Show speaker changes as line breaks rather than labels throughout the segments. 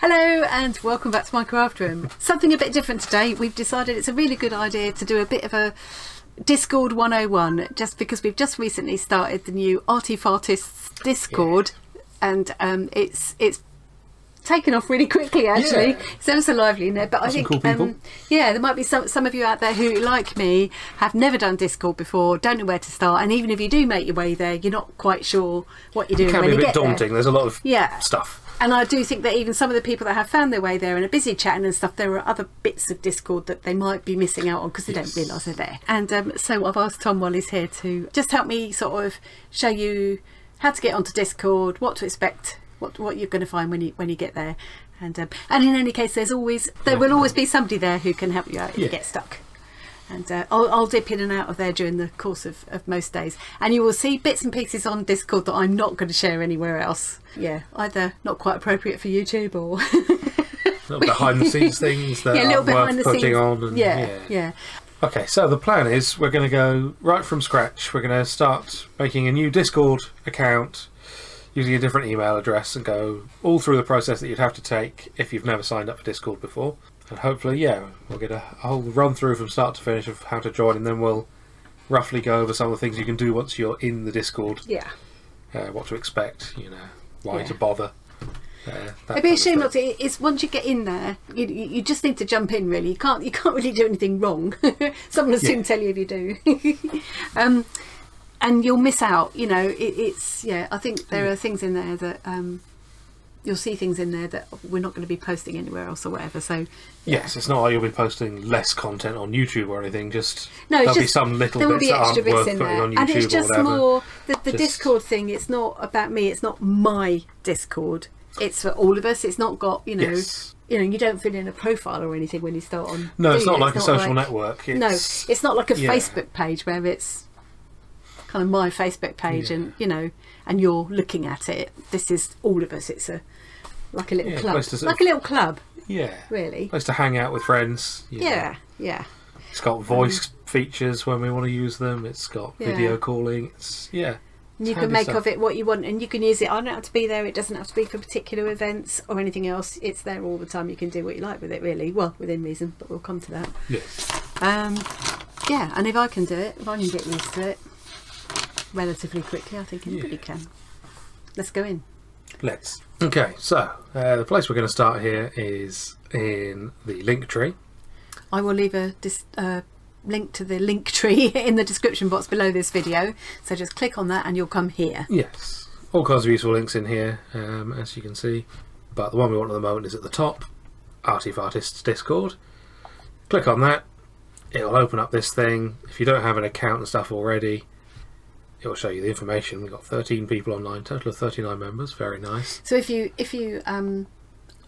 Hello and welcome back to my craft room. Something a bit different today. We've decided it's a really good idea to do a bit of a Discord 101 just because we've just recently started the new Artifartists Discord, and it's taken off really quickly actually. It's ever so lively in there, but I think
cool people.
yeah, there might be some of you out there who, like me, have never done Discord before, don't know where to start, and even if you do make your way there, you're not quite sure what you're doing when you get there.
It can be a bit daunting. There's a lot of stuff.
And I do think that even some of the people that have found their way there and are busy chatting and stuff, there are other bits of Discord that they might be missing out on because they don't realise they're there. And so I've asked Tom while he's here to just help me sort of show you how to get onto Discord, what to expect, what you're going to find when you get there. And in any case, there will always be somebody there who can help you out if you get stuck. And I'll dip in and out of there during the course of most days, and you will see bits and pieces on Discord that I'm not going to share anywhere else. Either not quite appropriate for YouTube or
little behind the scenes things that
a little
are
bit
worth
behind the
putting
scenes.
on. And,
yeah.
Okay, so the plan is we're going to go right from scratch. We're going to start making a new Discord account using a different email address and go all through the process that you'd have to take if you've never signed up for Discord before. And hopefully, we'll get a whole run through from start to finish of how to join, and then we'll roughly go over some of the things you can do once you're in the Discord. What to expect, why to bother.
It'd be a shame not to. It's once you get in there, you just need to jump in. Really, you can't really do anything wrong. Someone will soon tell you if you do. And you'll miss out. I think there are things in there that. You'll see things in there that we're not going to be posting anywhere else or whatever. So
yes, it's not like you'll be posting less content on YouTube or anything.
There'll
be some little
there will
bits
be
that
extra
aren't
bits
worth
in
putting
there,
on YouTube
and it's just
or whatever.
more the Discord thing. It's not about me. It's not my Discord. It's for all of us. It's not got you don't fill in a profile or anything when you start on.
No, it's not like a social network.
It's not like a Facebook page where it's kind of my Facebook page and and you're looking at it. This is all of us. It's like a little club. Like a little club. Yeah. Really.
Place to hang out with friends.
Yeah.
It's got voice features when we want to use them. It's got video calling. You can
make of it what you want, and you can use it. I don't have to be there. It doesn't have to be for particular events or anything else. It's there all the time. You can do what you like with it, really. Well, within reason, but we'll come to that.
Yes.
And if I can do it, if I can get used to it relatively quickly, I think anybody can. Let's go in.
Let's. Okay, so the place we're going to start here is in the link tree.
I will leave a link to the link tree in the description box below this video, so just click on that and you'll come here.
Yes, all kinds of useful links in here, as you can see, but the one we want at the moment is at the top, Artifartists Discord. Click on that, it'll open up this thing. If you don't have an account and stuff already, it will show you the information. We've got 13 people online, total of 39 members. Very nice.
So if you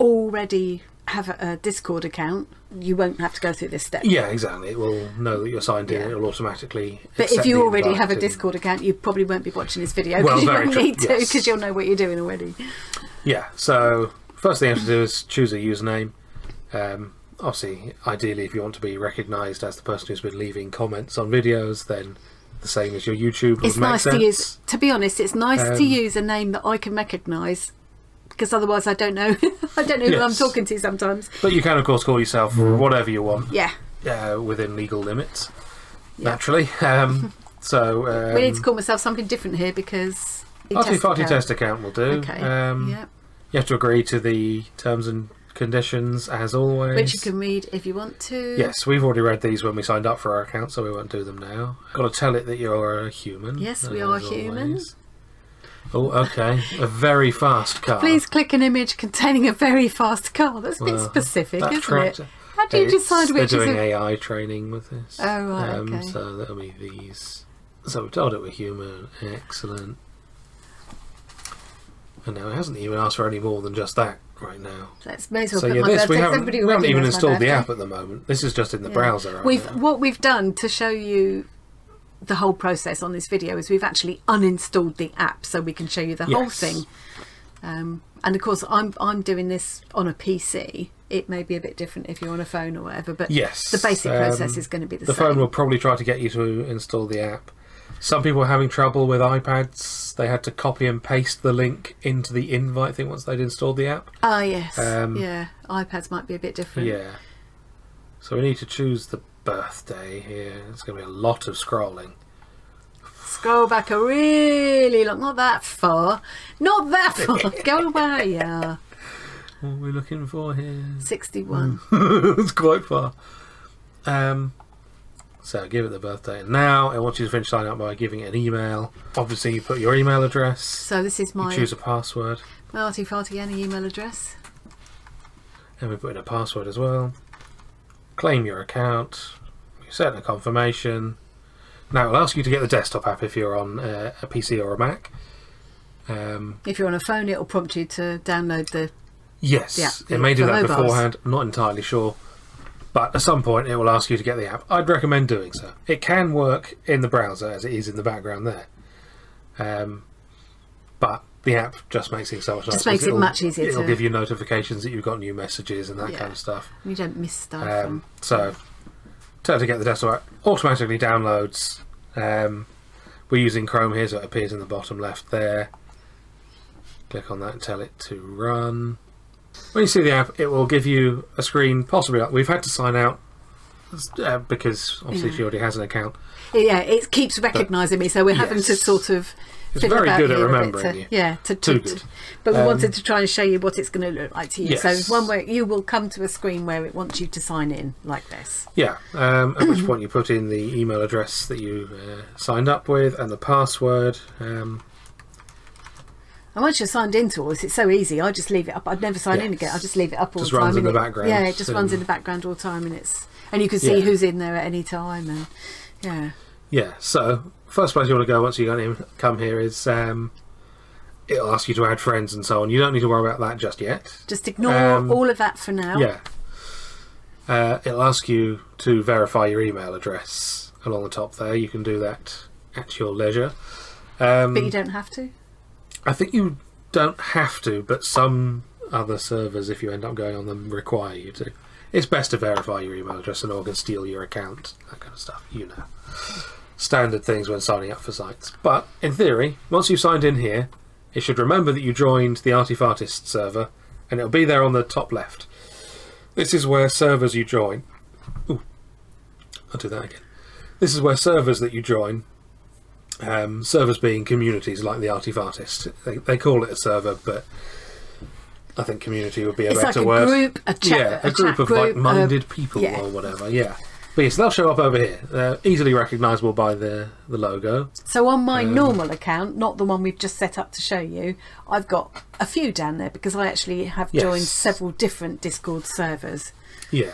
already have a Discord account, you won't have to go through this step.
Yeah, exactly. It will know that you're signed in. It will automatically.
But if you already have a Discord account, you probably won't be watching this video because you won't need to, because you'll know what you're doing already. Yeah.
So first thing you have to do is choose a username. Obviously, ideally, if you want to be recognised as the person who's been leaving comments on videos, then the same as your YouTube would make sense.
To be honest, it's nice to use a name that I can recognise, because otherwise I don't know who I'm talking to sometimes.
But you can of course call yourself whatever you want. Within legal limits, naturally. So
we need to call myself something different here because
Artifarty test account will do.
Okay.
You have to agree to the terms and conditions as always,
which you can read if you want to.
Yes, we've already read these when we signed up for our account, so we won't do them now. Got to tell it that you're a human.
Yes, we are human.
Oh, okay. A very fast car.
Please click an image containing a very fast car. That's a bit specific, isn't it? How do you decide which?
They're doing AI training with this.
Oh right, okay.
So that'll be these. So we told it we're human. Excellent. And now it hasn't even asked for any more than just that right now.
May as well put my birthday.
We haven't even installed the app at the moment. This is just in the browser.
What we've done to show you the whole process on this video is we've actually uninstalled the app so we can show you the whole thing. And of course, I'm doing this on a PC. It may be a bit different if you're on a phone or whatever, but the basic process is going to be the same.
The phone will probably try to get you to install the app. Some people were having trouble with iPads. They had to copy and paste the link into the invite thing once they'd installed the app.
Ah, yes. Yeah, iPads might be a bit different.
Yeah. So we need to choose the birthday here. It's going to be a lot of scrolling.
Scroll back a really long, not that far. Not that far. Go away, yeah.
What are we looking for here?
61.
It's quite far. So give it the birthday. And now I want you to finish signing up by giving it an email. Obviously, you put your email address.
So this is
You choose a password.
my Arty Farty Annie email address.
And we put in a password as well. Claim your account. You set a confirmation. Now it'll ask you to get the desktop app if you're on a PC or a Mac.
If you're on a phone, it'll prompt you to download the...
Yes,
Yeah,
it may do
for
that
mobiles.
beforehand. I'm not entirely sure. But at some point it will ask you to get the app. I'd recommend doing so. It can work in the browser as it is in the background there. But the app just makes things so much nicer.
Just makes it much easier
It'll
to...
give you notifications that you've got new messages and that
Yeah.
kind of stuff.
You don't miss stuff.
So, tell it to get the desktop app. Automatically downloads. We're using Chrome here, so it appears in the bottom left there. Click on that and tell it to run. When you see the app, it will give you a screen, possibly like we've had to sign out because obviously she already has an account.
Yeah, it keeps recognising me, so we're having to
Yes.
sort of...
It's
fiddle
very
about
good at
here a bit
remembering you.
Yeah,
Too good.
but we wanted to try and show you what it's going to look like to you.
Yes.
So one where you will come to a screen where it wants you to sign in like this.
Yeah, at which point you put in the email address that you signed up with and the password.
And once you're signed into us, it's so easy. I just leave it up. I'd never sign in
Yes.
again. I just leave it up all
Just
the time.
runs in
and
the background.
Yeah, it just runs in the background all the time, and you can see
Yeah.
who's in there at any time. And yeah,
Yeah, so first place you want to go once you come here is it'll ask you to add friends and so on. You don't need to worry about that just yet.
just ignore all of that for now.
Yeah. It'll ask you to verify your email address along the top there. You can do that at your leisure.
But you don't have to.
I think you don't have to, but some other servers, if you end up going on them, require you to. It's best to verify your email address and no one can steal your account, that kind of stuff, you know. Standard things when signing up for sites. But, in theory, once you've signed in here, it should remember that you joined the Artifartist server, and it'll be there on the top left. This is where servers you join... Ooh, I'll do that again. This is where servers that you join, servers being communities like the Artifartist. They call it a server, but I think community would be a
It's
better
like a
word.
group, a chat,
Yeah, a
chat
group of
group,
like-minded people
yeah.
or whatever, yeah. But yes, they'll show up over here. They're easily recognisable by the logo.
So on my normal account, not the one we've just set up to show you, I've got a few down there because I actually have joined
Yes.
several different Discord servers.
Yeah.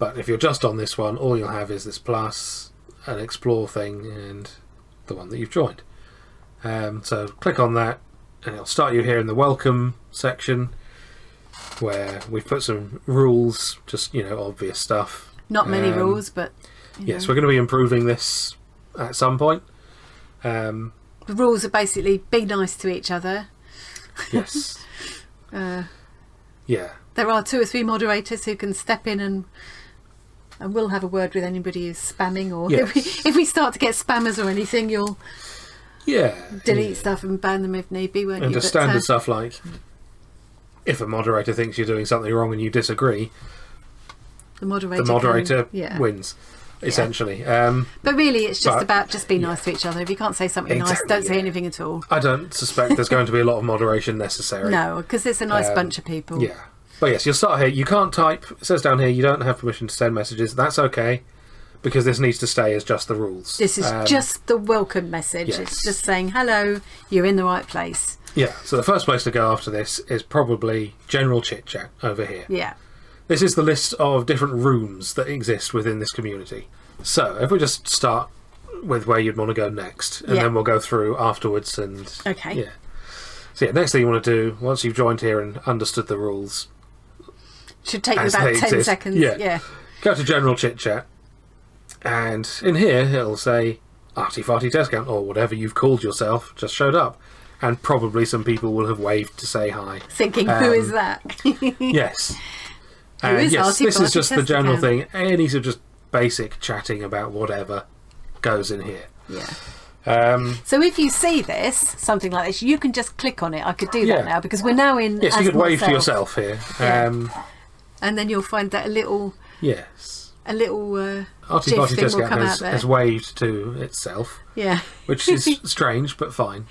But if you're just on this one, all you'll have is this plus, an explore thing, and the one that you've joined. So click on that, and it'll start you here in the welcome section, where we've put some rules, just, you know, obvious stuff.
Not many rules, but
Yes, we're going to be improving this at some point.
the rules are basically be nice to each other.
Yes. Yeah.
There are 2 or 3 moderators who can step in and we'll have a word with anybody who's spamming, or
Yes.
if we start to get spammers or anything, you'll
Yeah.
delete stuff and ban them if need be, won't
And
you?
just
But,
standard stuff like, if a moderator thinks you're doing something wrong and you disagree,
the moderator,
the moderator
yeah.
wins, essentially.
But really, it's just
But-
about just be nice to each other. If you can't say something nice,
Exactly,
don't say
yeah.
anything at all.
I don't suspect there's going to be a lot of moderation necessary.
No, because it's a nice bunch of people.
Yeah. But yes, you'll start here. You can't type. It says down here you don't have permission to send messages. That's okay, because this needs to stay as just the rules.
This is just the welcome message.
yes.
It's just saying, hello, you're in the right place.
Yeah, so the first place to go after this is probably general chit-chat over here.
Yeah.
This is the list of different rooms that exist within this community. So if we just start with where you'd want to go next, and
Yeah.
then we'll go through afterwards. And
Okay.
yeah. So yeah, next thing you want to do, once you've joined here and understood the rules,
Should take you
as
about
they
10
exist.
seconds.
Yeah.
Yeah.
go to general chit-chat, and in here it'll say Arty Farty Test Account, or whatever you've called yourself, just showed up. And probably some people will have waved to say hi.
Thinking, who is that?
Yes.
Who is
yes,
Arty
this is
Farty
just the
Test
general
Account?
thing. Any sort of just basic chatting about whatever goes in here.
Yeah. So if you see this, something like this, you can just click on it. I could do that now because we're now in.
Yes, you could wave to yourself here.
And then you'll find that a little
Arty-Farty
GIF thing will
Discount
come out there.
has waved to itself.
Yeah.
Which is strange, but fine.